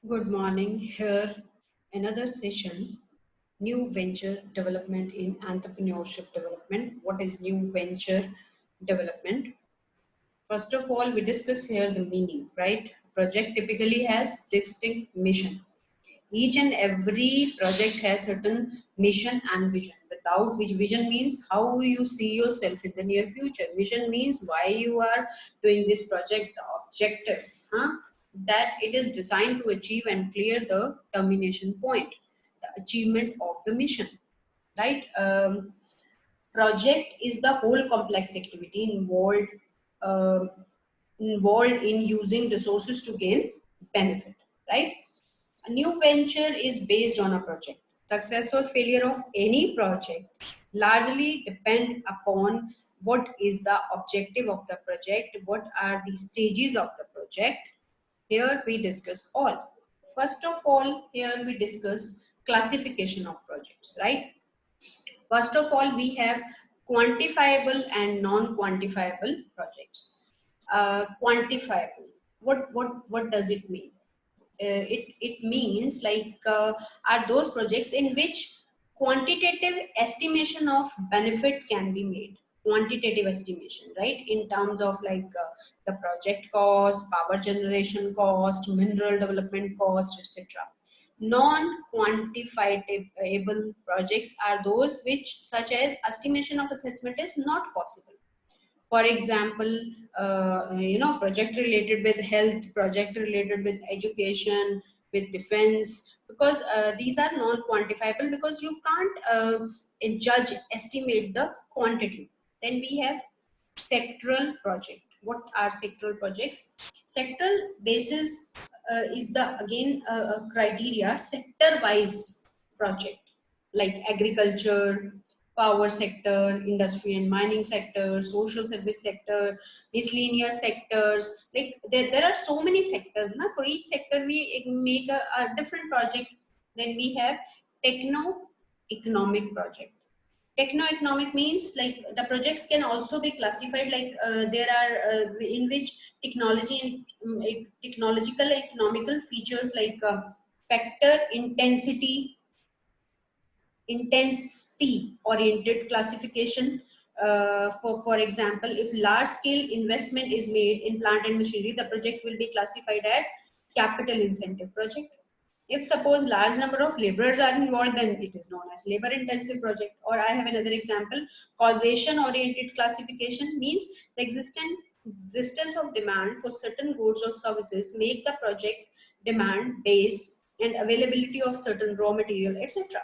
Good morning. Here, another session, new venture development in entrepreneurship development. What is new venture development? First of all, we discuss here the meaning, right? Project typically has distinct mission. Each and every project has certain mission and vision. Without which vision means how you see yourself in the near future. Vision means why you are doing this project, the objective, that it is designed to achieve and clear the termination point, the achievement of the mission, right? Project is the whole complex activity uh, involved in using resources to gain benefit, right? A new venture is based on a project. Success or failure of any project largely depend upon what is the objective of the project, what are the stages of the project. Here we discuss all. First of all, here we discuss classification of projects, right? First of all, we have quantifiable and non-quantifiable projects. Quantifiable. What does it mean? It means are those projects in which quantitative estimation of benefit can be made. Quantitative estimation, right? In terms of the project cost, power generation cost, mineral development cost, etc. Non-quantifiable projects are those which, such as estimation of assessment, is not possible. For example, project related with health, project related with education, with defense, because these are non-quantifiable, because you can't judge, estimate the quantity. Then we have sectoral project. What are sectoral projects? Sectoral basis is the again a criteria sector wise project, like agriculture, power sector, industry and mining sector, social service sector, miscellaneous sectors. Like there are so many sectors. Na? For each sector, we make a different project. Then we have techno-economic project. Techno-economic means like the projects can also be classified like there are in which technology and technological economical features like factor intensity oriented classification. For example, if large scale investment is made in plant and machinery, the project will be classified as capital incentive project. If suppose large number of laborers are involved, then it is known as labor intensive project. Or I have another example, causation oriented classification means the existence of demand for certain goods or services make the project demand based and availability of certain raw material, etc.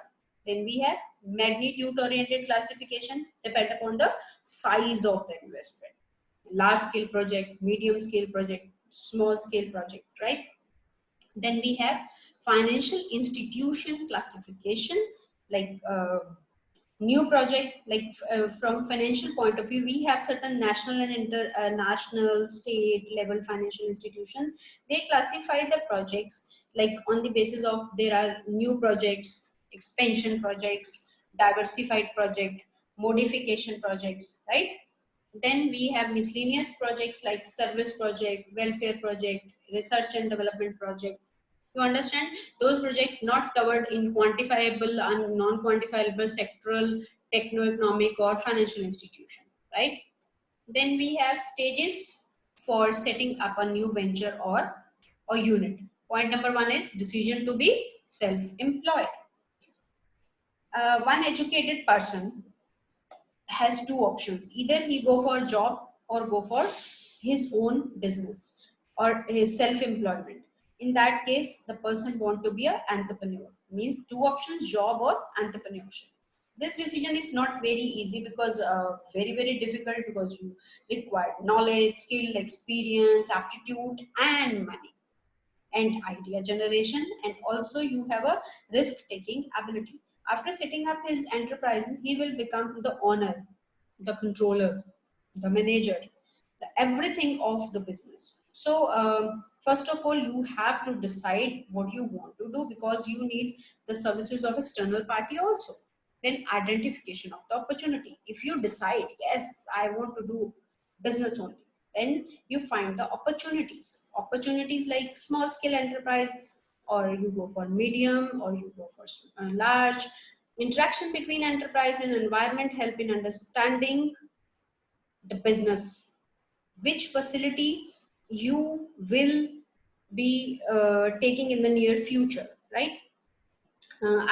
Then we have magnitude oriented classification, depend upon the size of the investment. Large scale project, medium scale project, small scale project, right? Then we have financial institution classification, like new project, like from financial point of view, we have certain national and international state level financial institution. They classify the projects like on the basis of there are new projects, expansion projects, diversified project, modification projects, right? Then we have miscellaneous projects like service project, welfare project, research and development project. You understand, those projects not covered in quantifiable and non-quantifiable sectoral, techno-economic or financial institution, right? Then we have stages for setting up a new venture or a unit. Point number one is decision to be self-employed. One educated person has two options: either he go for a job or go for his own business or his self-employment. In that case, the person want to be an entrepreneur, means two options: job or entrepreneurship. This decision is not very easy, because very difficult, because you require knowledge, skill, experience, aptitude and money, and idea generation, and also you have a risk taking ability. After setting up his enterprise, he will become the owner, the controller, the manager, the everything of the business. So first of all, you have to decide what you want to do, because you need the services of external party also. Then identification of the opportunity. If you decide, yes, I want to do business only, then you find the opportunities like small scale enterprise, or you go for medium, or you go for large. Interaction between enterprise and environment help in understanding the business, which facility you will be taking in the near future, right?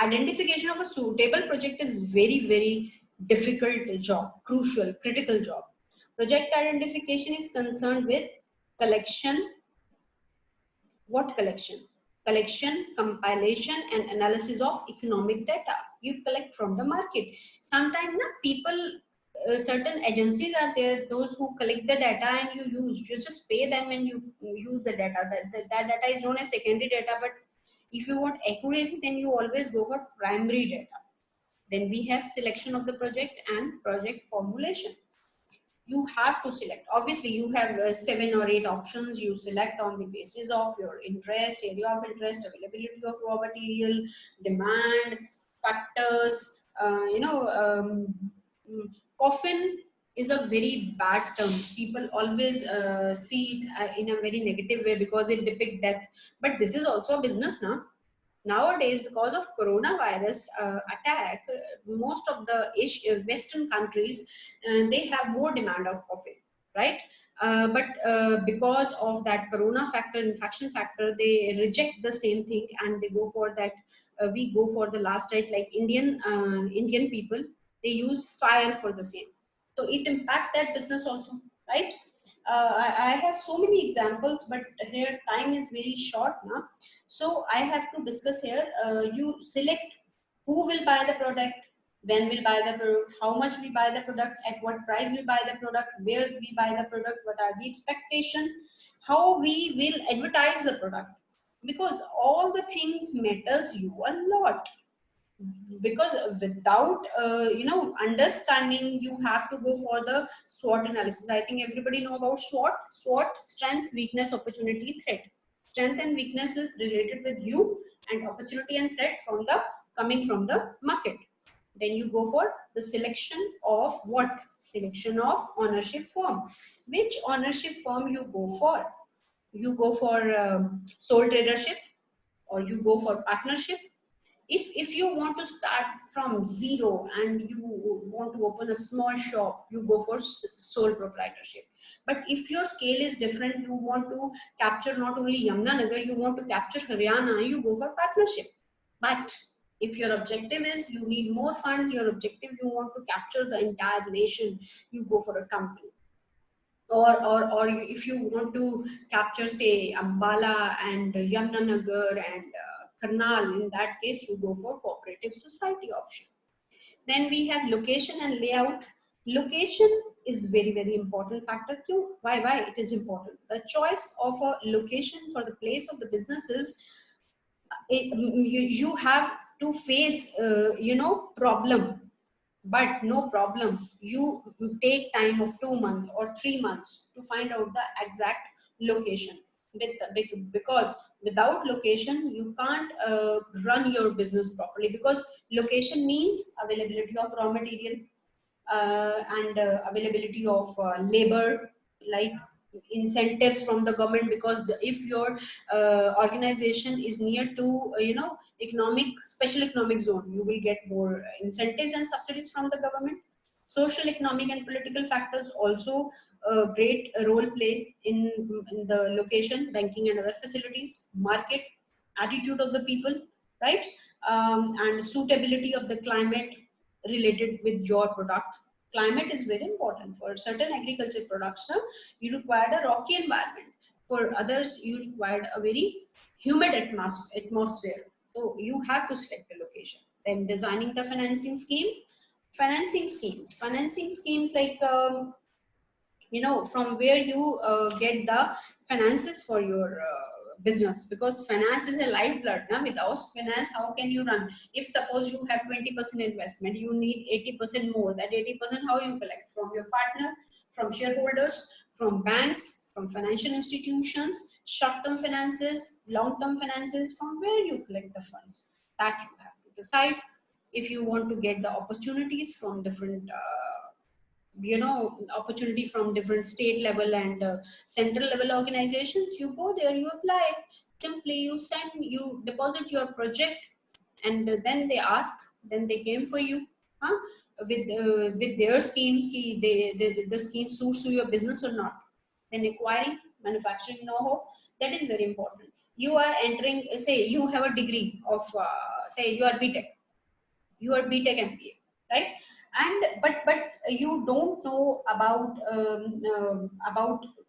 Identification of a suitable project is very difficult job, crucial, critical job. Project identification is concerned with collection. What collection? Collection, compilation, and analysis of economic data you collect from the market. Sometimes people, certain agencies are there, those who collect the data and you just pay them and you use the data. That data is known as secondary data, but if you want accuracy, then you always go for primary data. Then we have selection of the project and project formulation. You have to select. Obviously, you have 7 or 8 options. You select on the basis of your interest, area of interest, availability of raw material, demand, factors. Coffin is a very bad term. People always see it in a very negative way because it depicts death. But this is also a business now. Nowadays, because of coronavirus attack, most of the Western countries, they have more demand of coffee, right? But because of that corona factor, infection factor, they reject the same thing and they go for that. We go for the last right, like Indian people, they use fire for the same. So it impact that business also, right? I have so many examples, but here time is very short now. So I have to discuss here. You select who will buy the product, when we'll buy the product, how much we buy the product, at what price we buy the product, where we buy the product, what are the expectation, how we will advertise the product, because all the things matters you a lot. Because without understanding, you have to go for the SWOT analysis. I think everybody know about SWOT: strength, weakness, opportunity, threat. Strength and weakness is related with you, and opportunity and threat from the coming from the market. Then you go for the selection of what? Selection of ownership firm. Which ownership firm you go for? You go for sole tradership, or you go for partnership. If you want to start from zero and you want to open a small shop, you go for sole proprietorship. But if your scale is different, you want to capture not only Yamunanagar, you want to capture Haryana, you go for partnership. But if your objective is you need more funds, your objective you want to capture the entire nation, you go for a company. Or if you want to capture, say, Ambala and Yamunanagar and Karnal, in that case you go for cooperative society option. Then we have location and layout. Location is very important factor too. Why it is important? The choice of a location for the place of the business is you have to face problem. But no problem, you take time of 2 months or 3 months to find out the exact location. Because without location you can't run your business properly, because location means availability of raw material, and availability of labor, like incentives from the government. Because if your organization is near to economic special economic zone, you will get more incentives and subsidies from the government. Social, economic, and political factors also a great role play in the location. Banking and other facilities, market, attitude of the people, right? And suitability of the climate related with your product. Climate is very important. For certain agriculture products, you require a rocky environment. For others, you require a very humid atmosphere. So you have to select the location. Then designing the financing scheme. Financing schemes like from where you get the finances for your business, because finance is a lifeblood. Now, without finance, how can you run? If suppose you have 20% investment, you need 80% more. That 80% how you collect? From your partner, from shareholders, from banks, from financial institutions, short-term finances, long-term finances. From where you collect the funds, that you have to decide. If you want to get the opportunities from different opportunity from different state level and central level organizations, you go there, you apply. Simply you deposit your project, and then they ask, then they came for you, huh? With their schemes, the scheme suits to your business or not. Then acquiring manufacturing know-how, that is very important. You are entering, say you have a degree of, say you are BTech, you are BTech MBA, right? And but you don't know about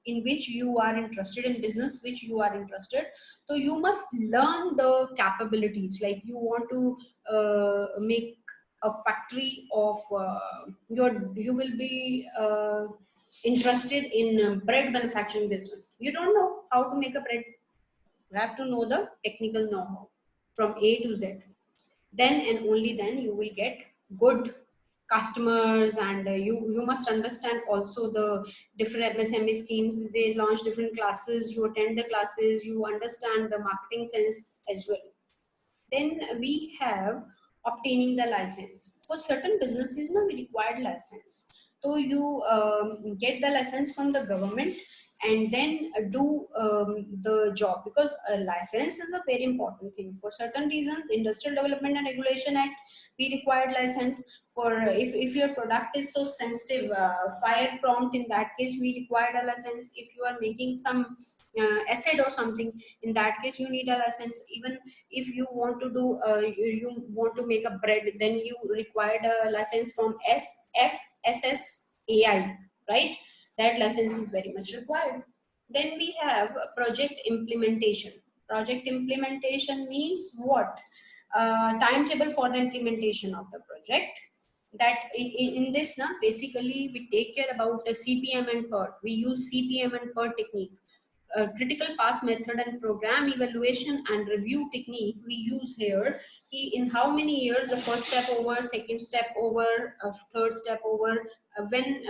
in which you are interested, in business which you are interested. So you must learn the capabilities. Like you want to make a factory of you will be interested in bread manufacturing business. You don't know how to make a bread. You have to know the technical know-how from A to Z. Then and only then you will get good customers. And you must understand also the different MSME schemes. They launch different classes, you attend the classes, you understand the marketing sense as well. Then we have obtaining the license. For certain businesses, we required license. So you get the license from the government, and then do the job, because a license is a very important thing. For certain reasons, Industrial Development and Regulation Act, we required license. For if your product is so sensitive, fire prompt, in that case we required a license. If you are making some acid or something, in that case you need a license. Even if you want to do you want to make a bread, then you required a license from SFSSAI, right? That license is very much required. Then we have project implementation. Project implementation means what? Timetable for the implementation of the project. That in this now, basically we take care about the CPM and PERT. We use CPM and PERT technique. Critical path method and program evaluation and review technique we use here. In how many years the first step over, second step over, third step over, when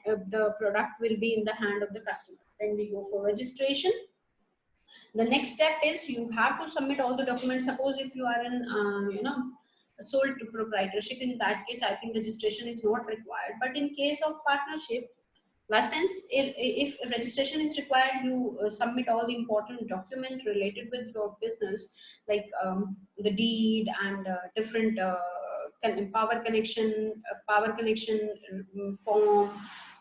the product will be in the hand of the customer. Then we go for registration. The next step is you have to submit all the documents. Suppose if you are in sole proprietorship, in that case I think registration is not required. But in case of partnership, license, if registration is required, you submit all the important documents related with your business, like the deed and different power connection form,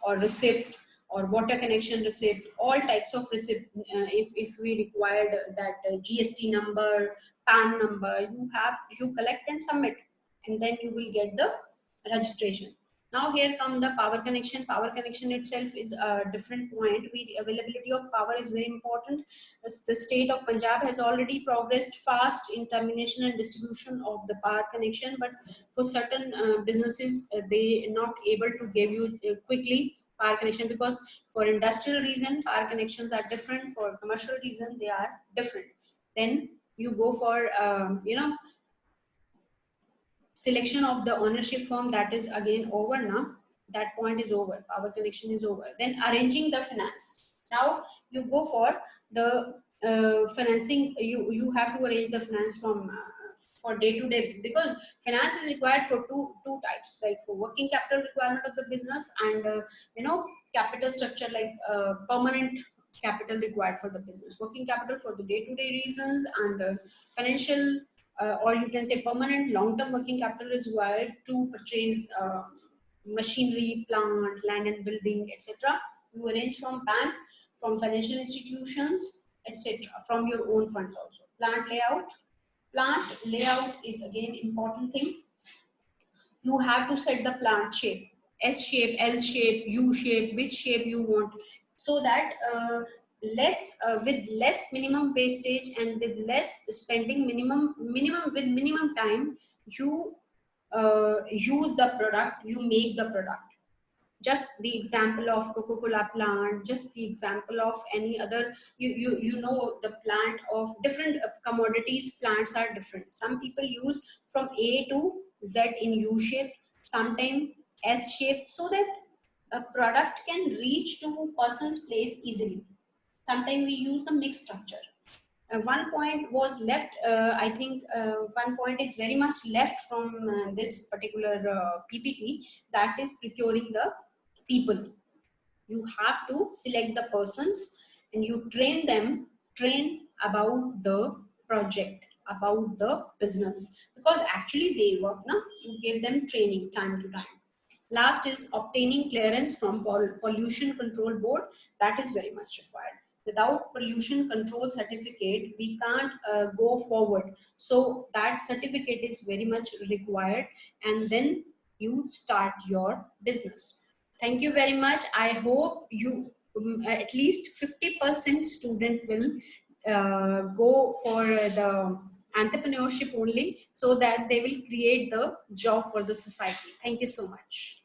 or receipt, or water connection receipt, all types of receipt. If we required that GST number, PAN number, you collect and submit, and then you will get the registration. Now here come the power connection. Power connection itself is a different point. Availability of power is very important. The state of Punjab has already progressed fast in termination and distribution of the power connection, but for certain businesses, they not able to give you quickly power connection, because for industrial reason power connections are different, for commercial reason they are different. Then you go for selection of the ownership firm. That is again over now. That point is over, power connection is over. Then arranging the finance. Now you go for the financing. You have to arrange the finance from for day to day, because finance is required for two types, like for working capital requirement of the business, and capital structure, like permanent capital required for the business, working capital for the day to day reasons, and financial, or you can say permanent long-term working capital is required to purchase machinery, plant, land and building, etc. You arrange from bank, from financial institutions, etc., from your own funds also. Plant layout. Plant layout is again important thing. You have to set the plant shape, S shape, L shape, U shape, which shape you want, so that with less minimum wastage and with less spending, minimum with minimum time, you use the product, you make the product. Just the example of Coca-Cola plant, just the example of any other, the plant of different commodities, plants are different. Some people use from A to Z in U shape, sometimes S shape, so that a product can reach to person's place easily. Sometimes we use the mixed structure. One point was left, I think one point is very much left from this particular PPT, that is procuring the people. You have to select the persons and you train them, train about the project, about the business, because actually they work now. You give them training time to time. Last is obtaining clearance from pollution control board. That is very much required. Without pollution control certificate, we can't go forward. So that certificate is very much required, and then you start your business. Thank you very much. I hope you at least 50% student will go for the entrepreneurship only, so that they will create the job for the society. Thank you so much.